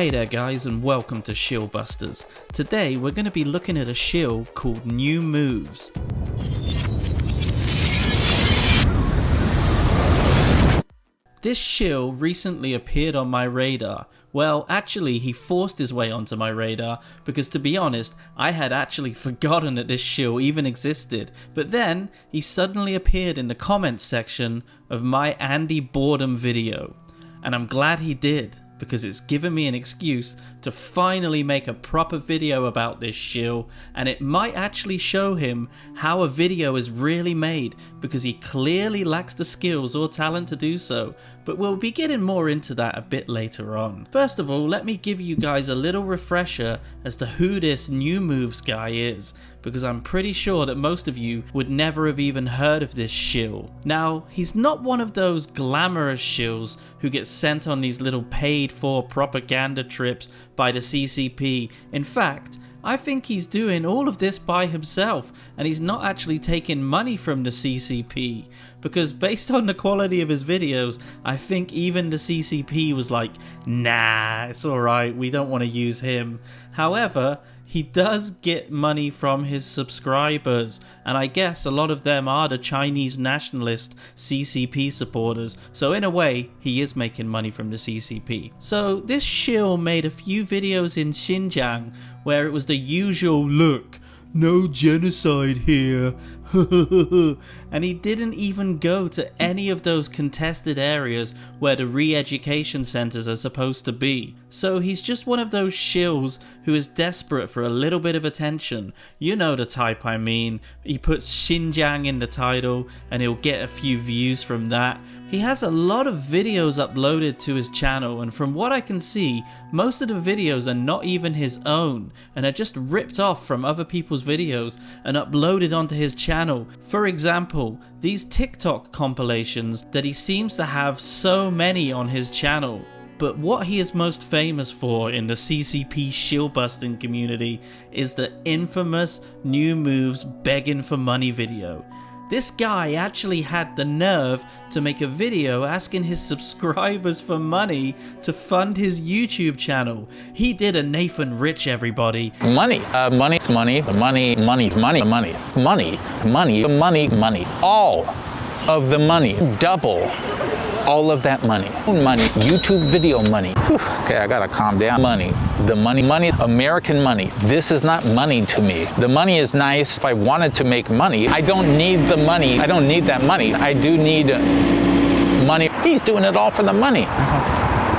Hey there guys, and welcome to Shill Busters. Today we're going to be looking at a shill called Numuves. This shill recently appeared on my radar. Well, actually he forced his way onto my radar because, to be honest, I had actually forgotten that this shill even existed. But then he suddenly appeared in the comments section of my Andy Boredom video. And I'm glad he did, because it's given me an excuse to finally make a proper video about this shill, and it might actually show him how a video is really made, because he clearly lacks the skills or talent to do so, but we'll be getting more into that a bit later on. First of all, let me give you guys a little refresher as to who this Numuves guy is, because I'm pretty sure that most of you would never have even heard of this shill. Now, he's not one of those glamorous shills who get sent on these little paid for propaganda trips by the CCP. In fact, I think he's doing all of this by himself, and he's not actually taking money from the CCP, because based on the quality of his videos, I think even the CCP was like, nah, it's alright, we don't want to use him. However, he does get money from his subscribers, and I guess a lot of them are the Chinese nationalist CCP supporters, so in a way, he is making money from the CCP. So this shill made a few videos in Xinjiang where it was the usual, look, no genocide here, and he didn't even go to any of those contested areas where the re-education centers are supposed to be. So he's just one of those shills who is desperate for a little bit of attention. You know the type I mean. He puts Xinjiang in the title and he'll get a few views from that. He has a lot of videos uploaded to his channel, and from what I can see, most of the videos are not even his own and are just ripped off from other people's videos and uploaded onto his channel. For example, these TikTok compilations that he seems to have so many on his channel. But what he is most famous for in the CCP shill busting community is the infamous Numuves begging for money video. This guy actually had the nerve to make a video asking his subscribers for money to fund his YouTube channel. He did a Nathan Rich, everybody. Money. Money's money. Money. Money. Money. Money. Money. Money. Money. Money. All of the money. Double all of that money. Money. YouTube video money. Whew. Okay, I gotta calm down. Money. The money. Money. American money. This is not money to me. The money is nice. If I wanted to make money, I don't need the money. I don't need that money. I do need money. He's doing it all for the money.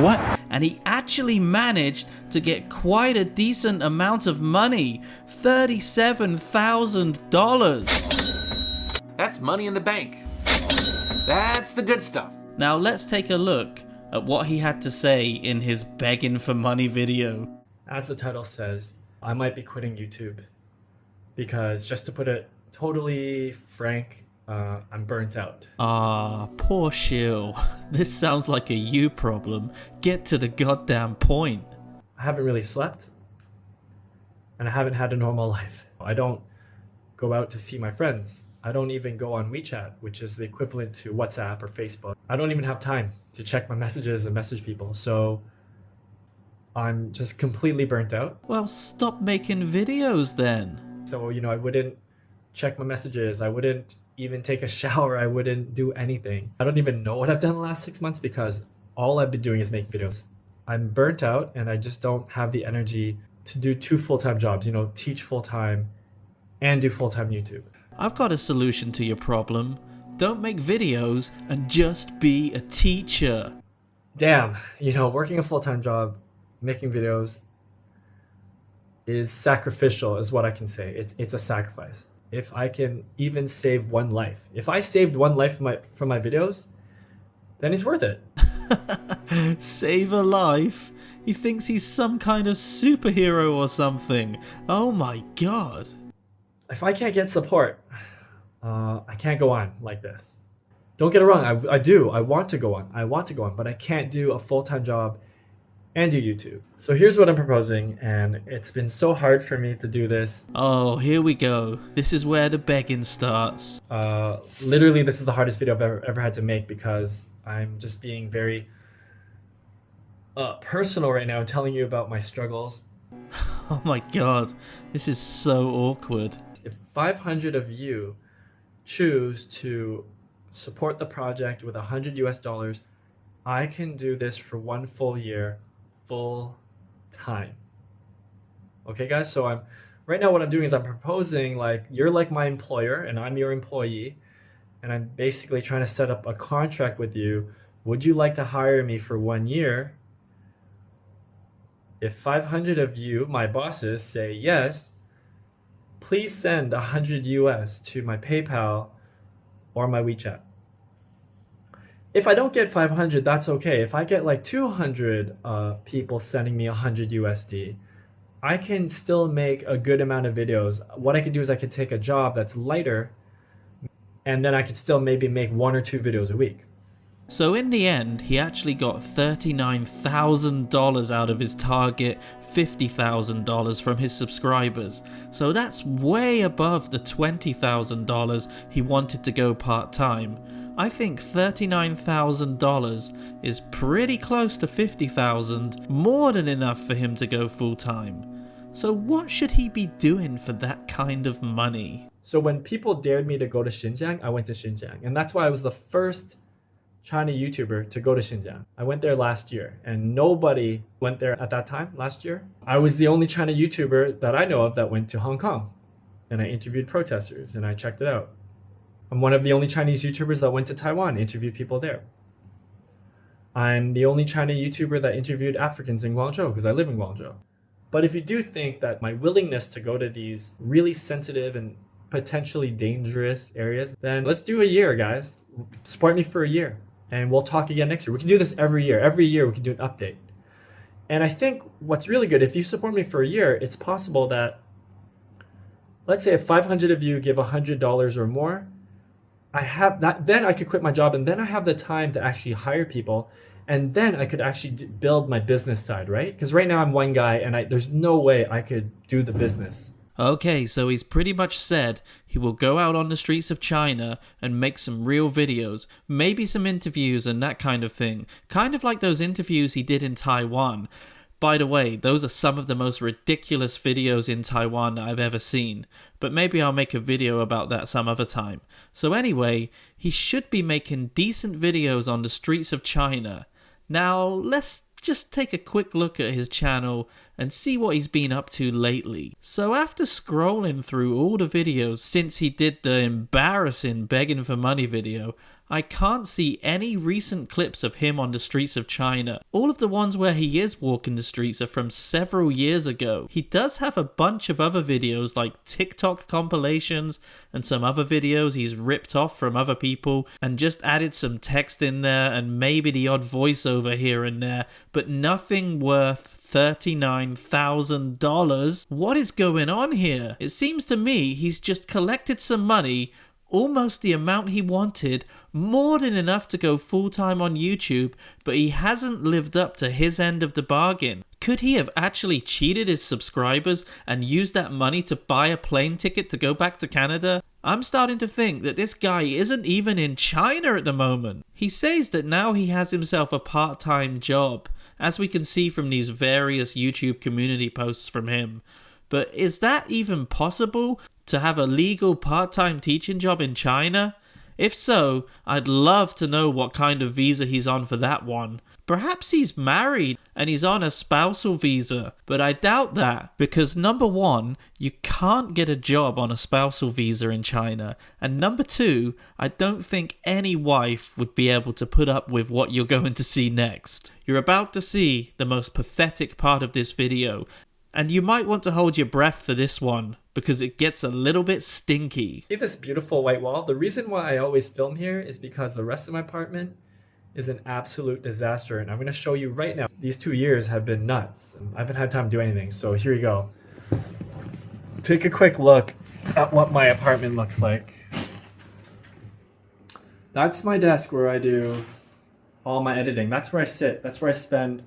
What? And he actually managed to get quite a decent amount of money. $37,000. That's money in the bank. That's the good stuff. Now let's take a look at what he had to say in his begging for money video. As the title says, I might be quitting YouTube because, just to put it totally frank, I'm burnt out. Ah, poor shill. This sounds like a you problem. Get to the goddamn point. I haven't really slept, and I haven't had a normal life. I don't go out to see my friends. I don't even go on WeChat, which is the equivalent to WhatsApp or Facebook. I don't even have time to check my messages and message people. So I'm just completely burnt out. Well, stop making videos then. So, I wouldn't check my messages. I wouldn't even take a shower. I wouldn't do anything. I don't even know what I've done the last 6 months because all I've been doing is make videos. I'm burnt out and I just don't have the energy to do 2 full-time jobs, teach full-time and do full-time YouTube. I've got a solution to your problem. Don't make videos and just be a teacher. Damn, working a full-time job, making videos is sacrificial, is what I can say. It's a sacrifice. If I can even save one life, if I saved one life from my videos, then it's worth it. Save a life? He thinks he's some kind of superhero or something. Oh my god. If I can't get support, I can't go on like this. Don't get it wrong, I do. I want to go on, but I can't do a full-time job and do YouTube. So here's what I'm proposing, and it's been so hard for me to do this. Oh, here we go. This is where the begging starts. Literally, this is the hardest video I've ever had to make because I'm just being very personal right now and telling you about my struggles. Oh my god, this is so awkward. If 500 of you choose to support the project with 100 US dollars, I can do this for 1 full year, full time. Okay, guys. So right now what I'm doing is I'm proposing, like, you're like my employer and I'm your employee, and I'm basically trying to set up a contract with you. Would you like to hire me for 1 year? If 500 of you, my bosses, say yes, please send 100 US to my PayPal or my WeChat. If I don't get 500, that's okay. If I get like 200 people sending me 100 USD, I can still make a good amount of videos. What I could do is I could take a job that's lighter, and then I could still maybe make 1 or 2 videos a week. So in the end, he actually got $39,000 out of his target $50,000 from his subscribers. So that's way above the $20,000 he wanted to go part-time. I think $39,000 is pretty close to $50,000, more than enough for him to go full-time. So what should he be doing for that kind of money? So when people dared me to go to Xinjiang, I went to Xinjiang. And that's why I was the first China YouTuber to go to Xinjiang. I went there last year, and nobody went there at that time last year. I was the only China YouTuber that I know of that went to Hong Kong, and I interviewed protesters and I checked it out. I'm one of the only Chinese YouTubers that went to Taiwan, interviewed people there. I'm the only China YouTuber that interviewed Africans in Guangzhou because I live in Guangzhou. But if you do think that my willingness to go to these really sensitive and potentially dangerous areas, then let's do a year, guys. Support me for a year, and we'll talk again next year. We can do this every year. Every year we can do an update. And I think what's really good, if you support me for a year, it's possible that, let's say if 500 of you give $100 or more, I have that, then I could quit my job, and then I have the time to actually hire people, and then I could actually build my business side, right? Because right now I'm one guy, and there's no way I could do the business. Okay, so he's pretty much said he will go out on the streets of China and make some real videos, maybe some interviews and that kind of thing, kind of like those interviews he did in Taiwan. By the way, those are some of the most ridiculous videos in Taiwan that I've ever seen, but maybe I'll make a video about that some other time. So anyway, he should be making decent videos on the streets of China. Now, let's just take a quick look at his channel and see what he's been up to lately. So after scrolling through all the videos since he did the embarrassing begging for money video, I can't see any recent clips of him on the streets of China. All of the ones where he is walking the streets are from several years ago. He does have a bunch of other videos like TikTok compilations and some other videos he's ripped off from other people and just added some text in there and maybe the odd voiceover here and there, but nothing worth $39,000. What is going on here? It seems to me he's just collected some money, almost the amount he wanted, more than enough to go full-time on YouTube, but he hasn't lived up to his end of the bargain. Could he have actually cheated his subscribers and used that money to buy a plane ticket to go back to Canada? I'm starting to think that this guy isn't even in China at the moment. He says that now he has himself a part-time job, as we can see from these various YouTube community posts from him. But is that even possible, to have a legal part-time teaching job in China? If so, I'd love to know what kind of visa he's on for that one. Perhaps he's married and he's on a spousal visa, but I doubt that, because number one, you can't get a job on a spousal visa in China, and number two, I don't think any wife would be able to put up with what you're going to see next. You're about to see the most pathetic part of this video, and you might want to hold your breath for this one, because it gets a little bit stinky. See this beautiful white wall? The reason why I always film here is because the rest of my apartment is an absolute disaster, and I'm going to show you right now. These 2 years have been nuts. I haven't had time to do anything, so here you go. Take a quick look at what my apartment looks like. That's my desk where I do all my editing. That's where I sit. That's where I spend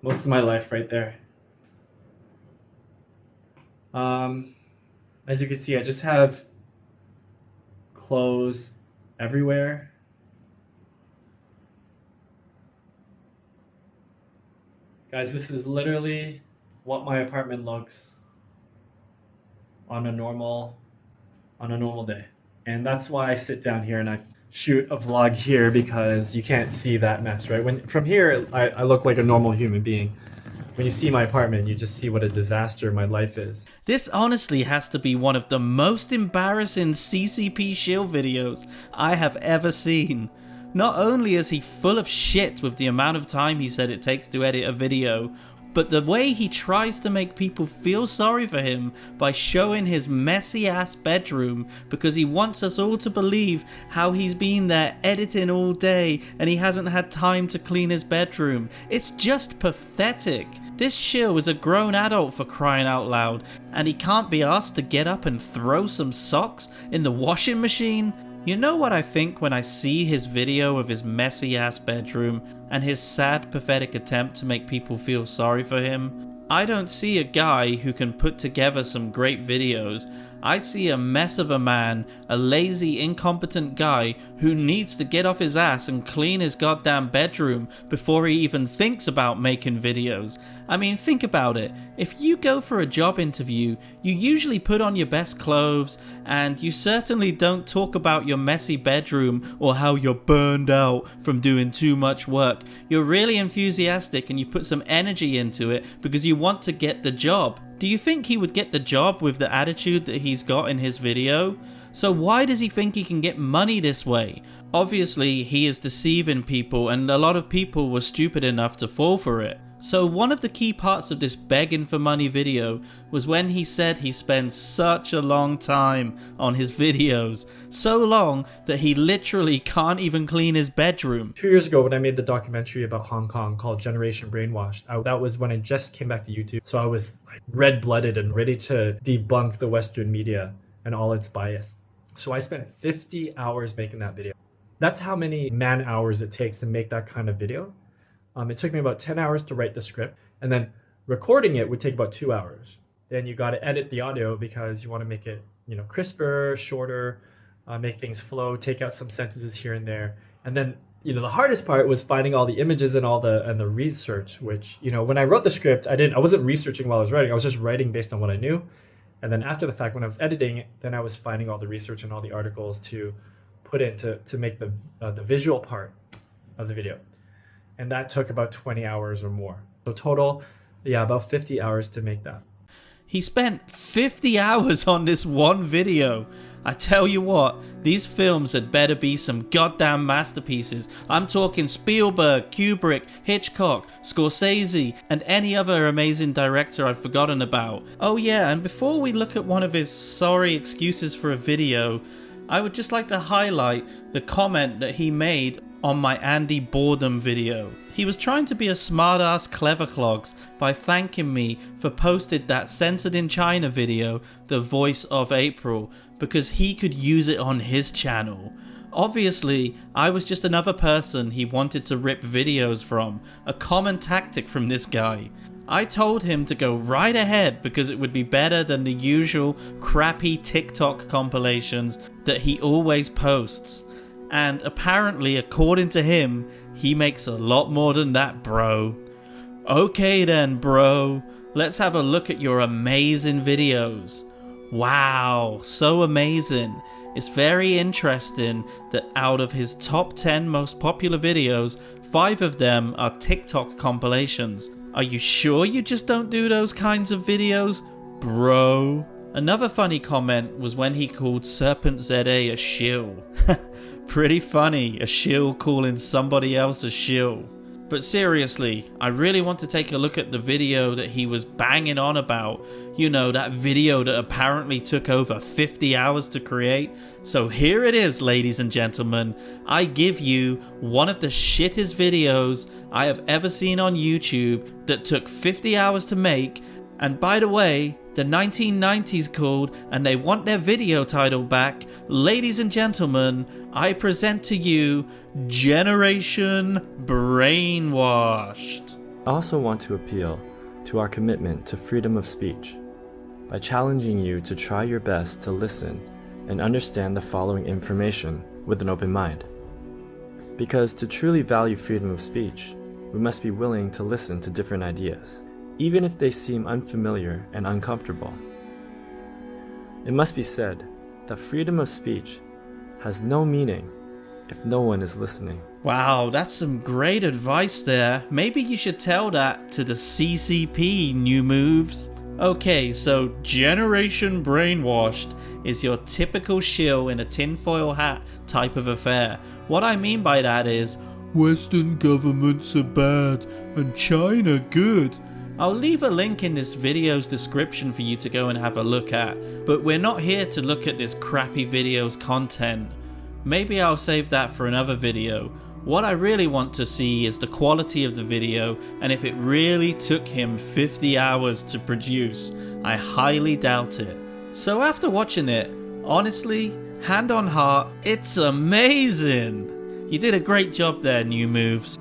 most of my life, right there. As you can see, I just have clothes everywhere. Guys, this is literally what my apartment looks on a normal day. And that's why I sit down here and I shoot a vlog here, because you can't see that mess, right? When from here, I look like a normal human being. When you see my apartment, you just see what a disaster my life is. This honestly has to be one of the most embarrassing CCP Shill videos I have ever seen. Not only is he full of shit with the amount of time he said it takes to edit a video, but the way he tries to make people feel sorry for him by showing his messy ass bedroom because he wants us all to believe how he's been there editing all day and he hasn't had time to clean his bedroom. It's just pathetic. This Shill is a grown adult, for crying out loud, and he can't be asked to get up and throw some socks in the washing machine? You know what I think when I see his video of his messy ass bedroom and his sad, pathetic attempt to make people feel sorry for him? I don't see a guy who can put together some great videos. I see a mess of a man, a lazy, incompetent guy who needs to get off his ass and clean his goddamn bedroom before he even thinks about making videos. I mean, think about it. If you go for a job interview, you usually put on your best clothes, and you certainly don't talk about your messy bedroom or how you're burned out from doing too much work. You're really enthusiastic and you put some energy into it because you want to get the job. Do you think he would get the job with the attitude that he's got in his video? So why does he think he can get money this way? Obviously, he is deceiving people, and a lot of people were stupid enough to fall for it. So one of the key parts of this begging for money video was when he said he spends such a long time on his videos. So long that he literally can't even clean his bedroom. 2 years ago, when I made the documentary about Hong Kong called Generation Brainwashed, that was when I just came back to YouTube. So I was like red-blooded and ready to debunk the Western media and all its bias. So I spent 50 hours making that video. That's how many man hours it takes to make that kind of video. It took me about 10 hours to write the script, and then recording it would take about 2 hours. Then you got to edit the audio because you want to make it, crisper, shorter, make things flow, take out some sentences here and there. And then, the hardest part was finding all the images and the research, which, when I wrote the script, I wasn't researching while I was writing. I was just writing based on what I knew. And then after the fact, when I was editing, then I was finding all the research and all the articles to put in to make the visual part of the video. And that took about 20 hours or more. So total, about 50 hours to make that. He spent 50 hours on this one video. I tell you what, these films had better be some goddamn masterpieces. I'm talking Spielberg, Kubrick, Hitchcock, Scorsese, and any other amazing director I've forgotten about. Oh yeah, and before we look at one of his sorry excuses for a video, I would just like to highlight the comment that he made on my Andy Boredom video. He was trying to be a smartass clever clogs by thanking me for posted that Censored in China video, The Voice of April, because he could use it on his channel. Obviously, I was just another person he wanted to rip videos from, a common tactic from this guy. I told him to go right ahead because it would be better than the usual crappy TikTok compilations that he always posts. And apparently, according to him, he makes a lot more than that, bro. Okay then, bro. Let's have a look at your amazing videos. Wow, so amazing. It's very interesting that out of his top 10 most popular videos, 5 of them are TikTok compilations. Are you sure you just don't do those kinds of videos, bro? Another funny comment was when he called Serpent ZA a shill. Pretty funny, a shill calling somebody else a shill. But seriously, I really want to take a look at the video that he was banging on about. That video that apparently took over 50 hours to create. So here it is, ladies and gentlemen. I give you one of the shittest videos I have ever seen on YouTube that took 50 hours to make. And by the way, the 1990s called and they want their video title back. Ladies and gentlemen, I present to you Generation Brainwashed. I also want to appeal to our commitment to freedom of speech by challenging you to try your best to listen and understand the following information with an open mind. Because to truly value freedom of speech, we must be willing to listen to different ideas, even if they seem unfamiliar and uncomfortable. It must be said that freedom of speech has no meaning if no one is listening. Wow, that's some great advice there. Maybe you should tell that to the CCP, Numuves. Okay, so Generation Brainwashed is your typical shill in a tinfoil hat type of affair. What I mean by that is, Western governments are bad and China good. I'll leave a link in this video's description for you to go and have a look at, but we're not here to look at this crappy video's content. Maybe I'll save that for another video. What I really want to see is the quality of the video, and if it really took him 50 hours to produce. I highly doubt it. So after watching it, honestly, hand on heart, it's amazing! You did a great job there, Numuves.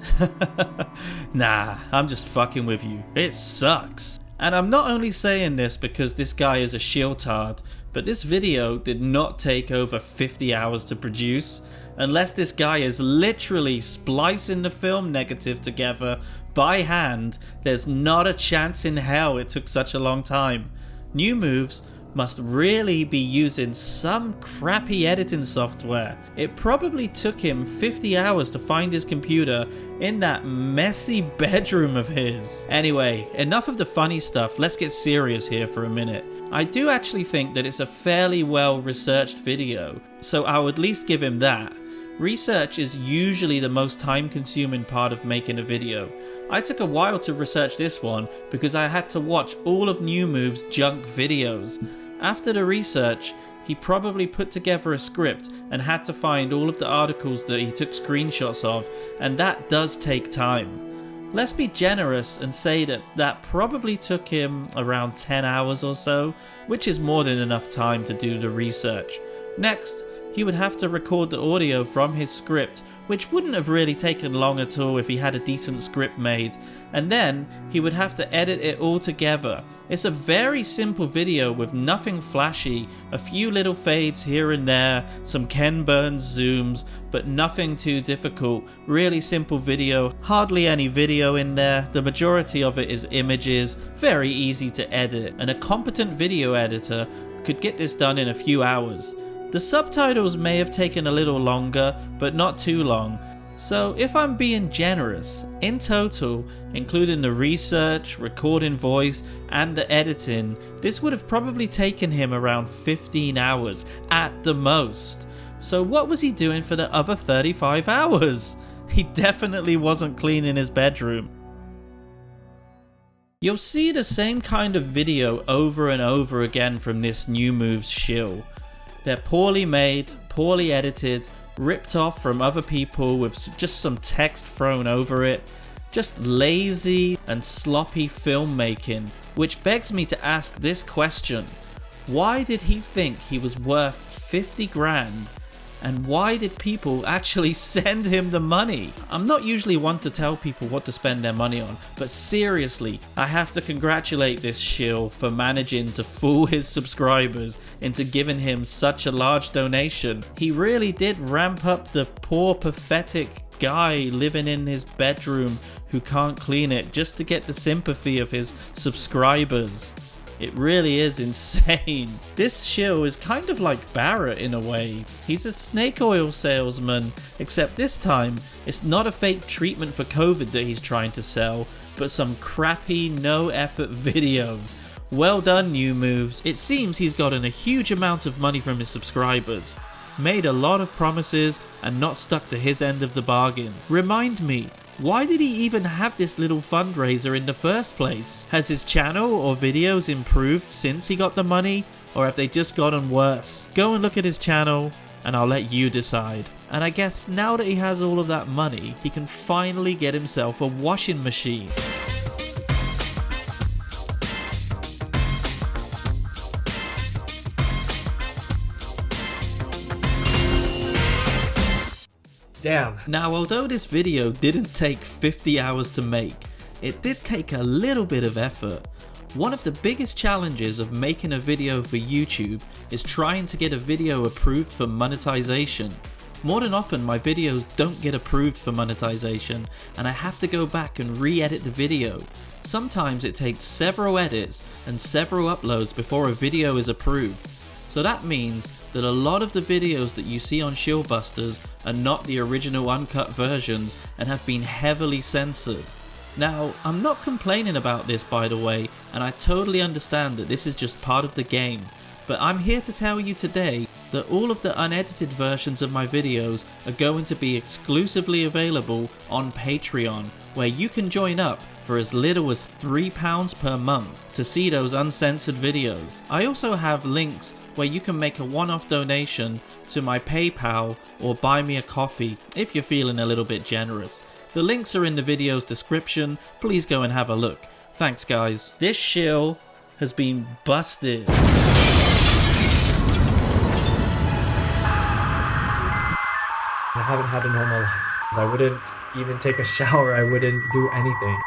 Nah, I'm just fucking with you. It sucks. And I'm not only saying this because this guy is a shiltard, but this video did not take over 50 hours to produce. Unless this guy is literally splicing the film negative together by hand, there's not a chance in hell it took such a long time. Numuves must really be using some crappy editing software. It probably took him 50 hours to find his computer in that messy bedroom of his. Anyway, enough of the funny stuff, let's get serious here for a minute. I do actually think that it's a fairly well researched video, so I'll at least give him that. Research is usually the most time consuming part of making a video. I took a while to research this one because I had to watch all of Numuves' junk videos. After the research, he probably put together a script and had to find all of the articles that he took screenshots of, and that does take time. Let's be generous and say that that probably took him around 10 hours or so, which is more than enough time to do the research. Next, he would have to record the audio from his script, which wouldn't have really taken long at all if he had a decent script made, and then he would have to edit it all together. It's a very simple video with nothing flashy, a few little fades here and there, some Ken Burns zooms, but nothing too difficult. Really simple video, hardly any video in there, the majority of it is images, very easy to edit, and a competent video editor could get this done in a few hours. The subtitles may have taken a little longer, but not too long. So if I'm being generous, in total, including the research, recording voice, and the editing, this would have probably taken him around 15 hours at the most. So what was he doing for the other 35 hours? He definitely wasn't cleaning his bedroom. You'll see the same kind of video over and over again from this Numuves shill. They're poorly made, poorly edited, ripped off from other people with just some text thrown over it. Just lazy and sloppy filmmaking, which begs me to ask this question. Why did he think he was worth 50 grand? And why did people actually send him the money? I'm not usually one to tell people what to spend their money on, but seriously, I have to congratulate this shill for managing to fool his subscribers into giving him such a large donation. He really did ramp up the poor, pathetic guy living in his bedroom who can't clean it just to get the sympathy of his subscribers. It really is insane. This shill is kind of like Barrett in a way. He's a snake oil salesman, except this time it's not a fake treatment for COVID that he's trying to sell, but some crappy no effort videos. Well done, Numuves. It seems he's gotten a huge amount of money from his subscribers, made a lot of promises and not stuck to his end of the bargain. Remind me, why did he even have this little fundraiser in the first place? Has his channel or videos improved since he got the money, or have they just gotten worse? Go and look at his channel and I'll let you decide. And I guess now that he has all of that money, he can finally get himself a washing machine. Damn. Now, although this video didn't take 50 hours to make, it did take a little bit of effort. One of the biggest challenges of making a video for YouTube is trying to get a video approved for monetization. More than often my videos don't get approved for monetization and I have to go back and re-edit the video. Sometimes it takes several edits and several uploads before a video is approved. So that means that a lot of the videos that you see on Shillbusters are not the original uncut versions and have been heavily censored. Now, I'm not complaining about this, by the way, and I totally understand that this is just part of the game, but I'm here to tell you today that all of the unedited versions of my videos are going to be exclusively available on Patreon, where you can join up for as little as £3 per month to see those uncensored videos. I also have links where you can make a one-off donation to my PayPal or buy me a coffee if you're feeling a little bit generous. The links are in the video's description, please go and have a look. Thanks guys. This shill has been busted. I haven't had a normal life. I wouldn't even take a shower, I wouldn't do anything.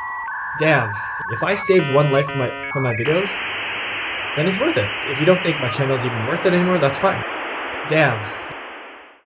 Damn, if I saved one life from my videos, then it's worth it. If you don't think my channel is even worth it anymore, that's fine. Damn.